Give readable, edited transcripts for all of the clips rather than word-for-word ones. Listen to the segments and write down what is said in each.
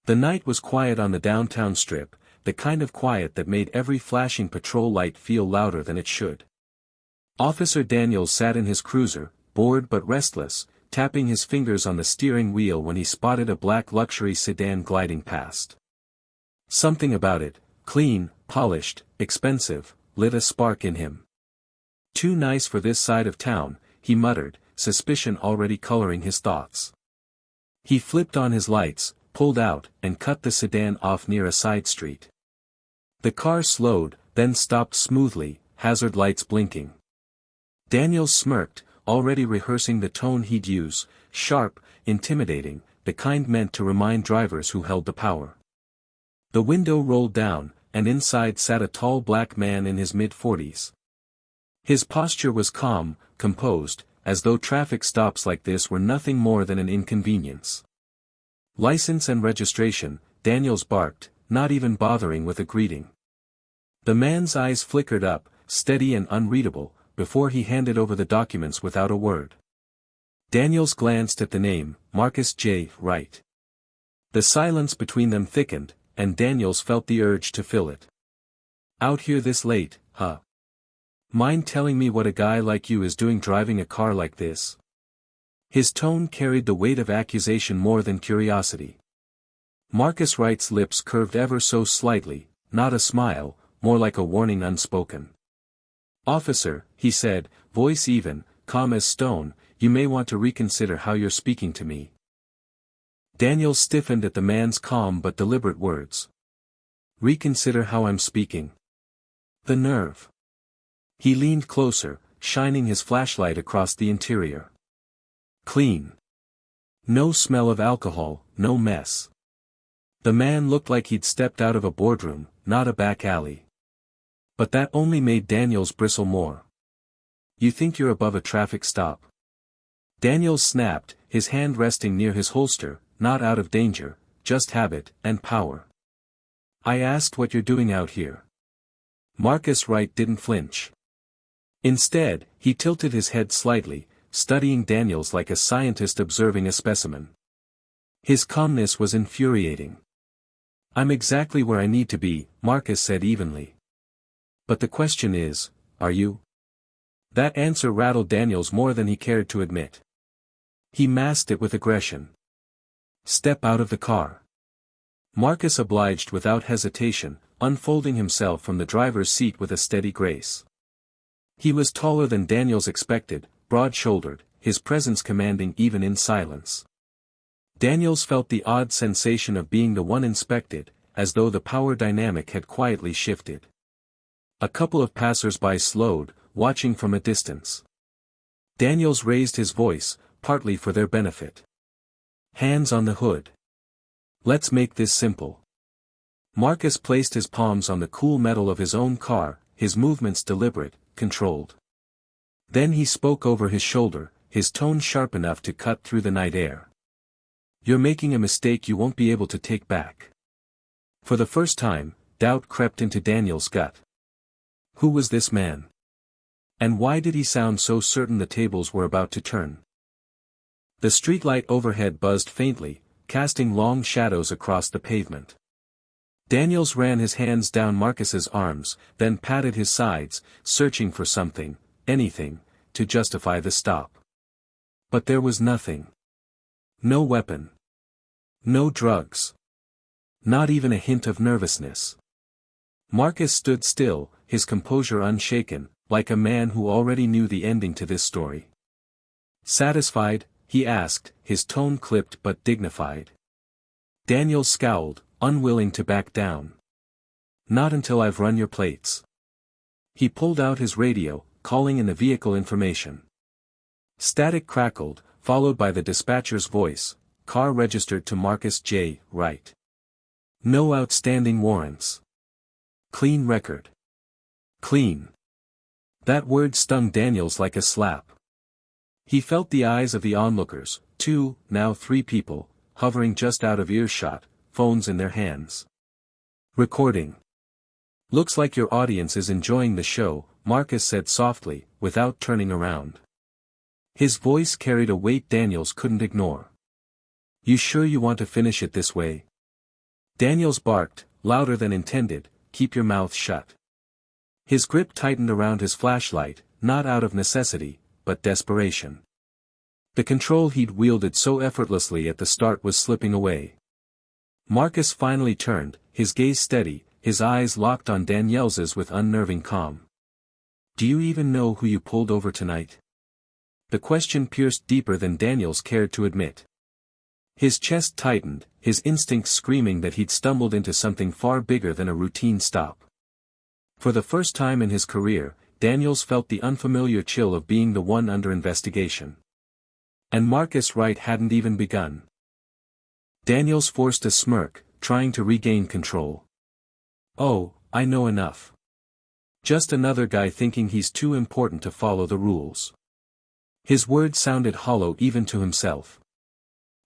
The night was quiet on the downtown strip, the kind of quiet that made every flashing patrol light feel louder than it should. Officer Daniels sat in his cruiser, bored but restless, tapping his fingers on the steering wheel when he spotted a black luxury sedan gliding past. Something about it, clean, polished, expensive, lit a spark in him. Too nice for this side of town, he muttered, suspicion already coloring his thoughts. He flipped on his lights, pulled out, and cut the sedan off near a side street. The car slowed, then stopped smoothly, hazard lights blinking. Daniels smirked, already rehearsing the tone he'd use, sharp, intimidating, the kind meant to remind drivers who held the power. The window rolled down, and inside sat a tall black man in his mid-40s. His posture was calm, composed, as though traffic stops like this were nothing more than an inconvenience. "License and registration," Daniels barked, not even bothering with a greeting. The man's eyes flickered up, steady and unreadable, before he handed over the documents without a word. Daniels glanced at the name, Marcus J. Wright. The silence between them thickened, and Daniels felt the urge to fill it. "Out here this late, huh? Mind telling me what a guy like you is doing driving a car like this?" His tone carried the weight of accusation more than curiosity. Marcus Wright's lips curved ever so slightly, not a smile, more like a warning unspoken. "Officer," he said, voice even, calm as stone, "you may want to reconsider how you're speaking to me." Daniels stiffened at the man's calm but deliberate words. "Reconsider how I'm speaking?" The nerve. He leaned closer, shining his flashlight across the interior. Clean. No smell of alcohol, no mess. The man looked like he'd stepped out of a boardroom, not a back alley. But that only made Daniels bristle more. "You think you're above a traffic stop?" Daniels snapped, his hand resting near his holster, not out of danger, just habit and power. "I asked what you're doing out here." Marcus Wright didn't flinch. Instead, he tilted his head slightly, studying Daniels like a scientist observing a specimen. His calmness was infuriating. "I'm exactly where I need to be," Marcus said evenly. "But the question is, are you?" That answer rattled Daniels more than he cared to admit. He masked it with aggression. "Step out of the car." Marcus obliged without hesitation, unfolding himself from the driver's seat with a steady grace. He was taller than Daniels expected, broad-shouldered, his presence commanding even in silence. Daniels felt the odd sensation of being the one inspected, as though the power dynamic had quietly shifted. A couple of passers-by slowed, watching from a distance. Daniels raised his voice, partly for their benefit. "Hands on the hood. Let's make this simple." Marcus placed his palms on the cool metal of his own car, his movements deliberate, controlled. Then he spoke over his shoulder, his tone sharp enough to cut through the night air. "You're making a mistake you won't be able to take back." For the first time, doubt crept into Daniels' gut. Who was this man? And why did he sound so certain the tables were about to turn? The streetlight overhead buzzed faintly, casting long shadows across the pavement. Daniels ran his hands down Marcus's arms, then patted his sides, searching for something, anything, to justify the stop. But there was nothing. No weapon. No drugs. Not even a hint of nervousness. Marcus stood still, his composure unshaken, like a man who already knew the ending to this story. "Satisfied?" he asked, his tone clipped but dignified. Daniels scowled, unwilling to back down. "Not until I've run your plates." He pulled out his radio, calling in the vehicle information. Static crackled, followed by the dispatcher's voice, "Car registered to Marcus J. Wright. No outstanding warrants. Clean record." Clean. That word stung Daniels like a slap. He felt the eyes of the onlookers, two, now three people, hovering just out of earshot, phones in their hands. "Recording. Looks like your audience is enjoying the show," Marcus said softly, without turning around. His voice carried a weight Daniels couldn't ignore. "You sure you want to finish it this way?" Daniels barked, louder than intended, "Keep your mouth shut." His grip tightened around his flashlight, not out of necessity, but desperation. The control he'd wielded so effortlessly at the start was slipping away. Marcus finally turned, his gaze steady, his eyes locked on Daniels's with unnerving calm. "Do you even know who you pulled over tonight?" The question pierced deeper than Daniels cared to admit. His chest tightened, his instincts screaming that he'd stumbled into something far bigger than a routine stop. For the first time in his career, Daniels felt the unfamiliar chill of being the one under investigation. And Marcus Wright hadn't even begun. Daniels forced a smirk, trying to regain control. "Oh, I know enough. Just another guy thinking he's too important to follow the rules." His words sounded hollow even to himself.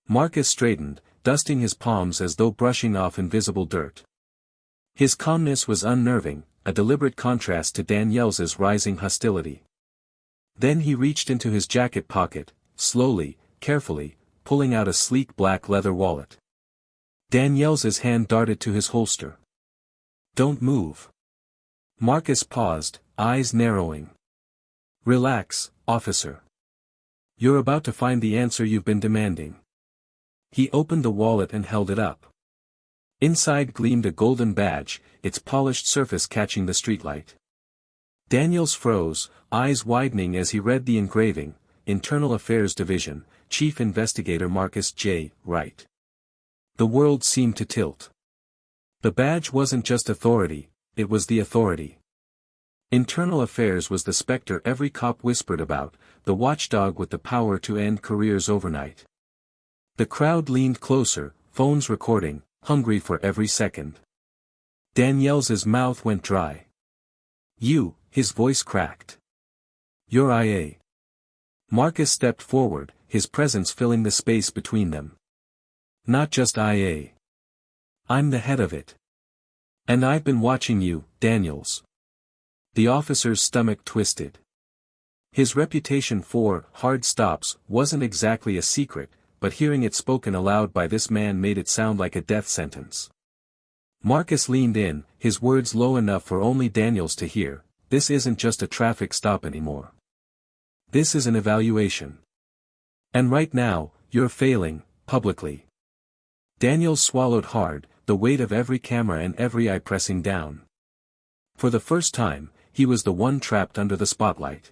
Marcus straightened, dusting his palms as though brushing off invisible dirt. His calmness was unnerving, a deliberate contrast to Daniels's rising hostility. Then he reached into his jacket pocket, slowly, carefully, pulling out a sleek black leather wallet. Daniels's hand darted to his holster. "Don't move." Marcus paused, eyes narrowing. "Relax, officer. You're about to find the answer you've been demanding." He opened the wallet and held it up. Inside gleamed a golden badge, its polished surface catching the streetlight. Daniels froze, eyes widening as he read the engraving, "Internal Affairs Division, Chief Investigator Marcus J. Wright." The world seemed to tilt. The badge wasn't just authority, it was the authority. Internal Affairs was the specter every cop whispered about, the watchdog with the power to end careers overnight. The crowd leaned closer, phones recording, hungry for every second. Daniels's mouth went dry. "You," his voice cracked. "You're IA." Marcus stepped forward, his presence filling the space between them. "Not just IA. I'm the head of it. And I've been watching you, Daniels." The officer's stomach twisted. His reputation for hard stops wasn't exactly a secret, but hearing it spoken aloud by this man made it sound like a death sentence. Marcus leaned in, his words low enough for only Daniels to hear. "This isn't just a traffic stop anymore. This is an evaluation. And right now, you're failing, publicly." Daniels swallowed hard, the weight of every camera and every eye pressing down. For the first time, he was the one trapped under the spotlight.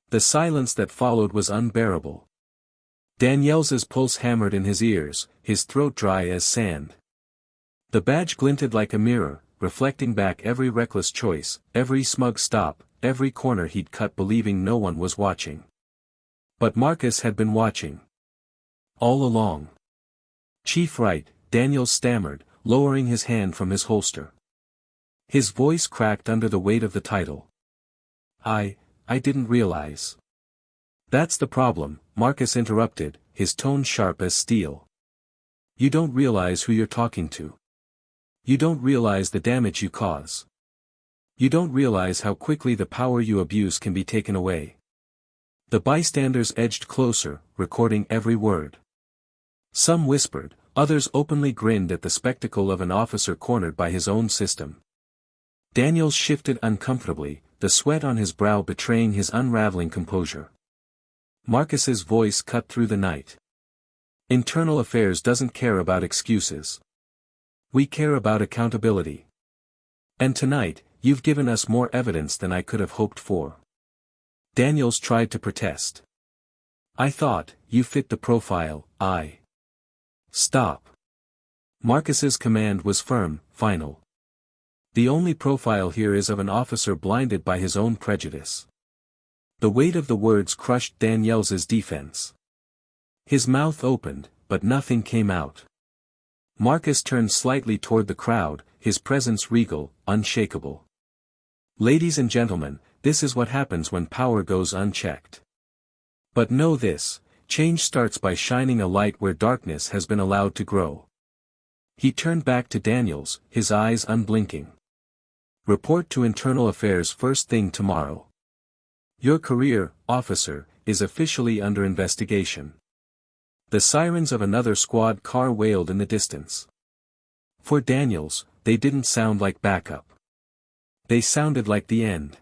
The silence that followed was unbearable. Daniels's pulse hammered in his ears, his throat dry as sand. The badge glinted like a mirror, reflecting back every reckless choice, every smug stop, every corner he'd cut believing no one was watching. But Marcus had been watching. All along. "Chief Wright," Daniels stammered, lowering his hand from his holster. His voice cracked under the weight of the title. I didn't realize." "That's the problem," Marcus interrupted, his tone sharp as steel. "You don't realize who you're talking to. You don't realize the damage you cause. You don't realize how quickly the power you abuse can be taken away." The bystanders edged closer, recording every word. Some whispered, others openly grinned at the spectacle of an officer cornered by his own system. Daniels shifted uncomfortably, the sweat on his brow betraying his unraveling composure. Marcus's voice cut through the night. "Internal Affairs doesn't care about excuses. We care about accountability. And tonight, you've given us more evidence than I could have hoped for." Daniels tried to protest. "I thought, you fit the profile, I." "Stop." Marcus's command was firm, final. "The only profile here is of an officer blinded by his own prejudice." The weight of the words crushed Daniels's defense. His mouth opened, but nothing came out. Marcus turned slightly toward the crowd, his presence regal, unshakable. "Ladies and gentlemen, this is what happens when power goes unchecked. But know this, change starts by shining a light where darkness has been allowed to grow." He turned back to Daniels, his eyes unblinking. "Report to Internal Affairs first thing tomorrow. Your career, officer, is officially under investigation." The sirens of another squad car wailed in the distance. For Daniels, they didn't sound like backup. They sounded like the end.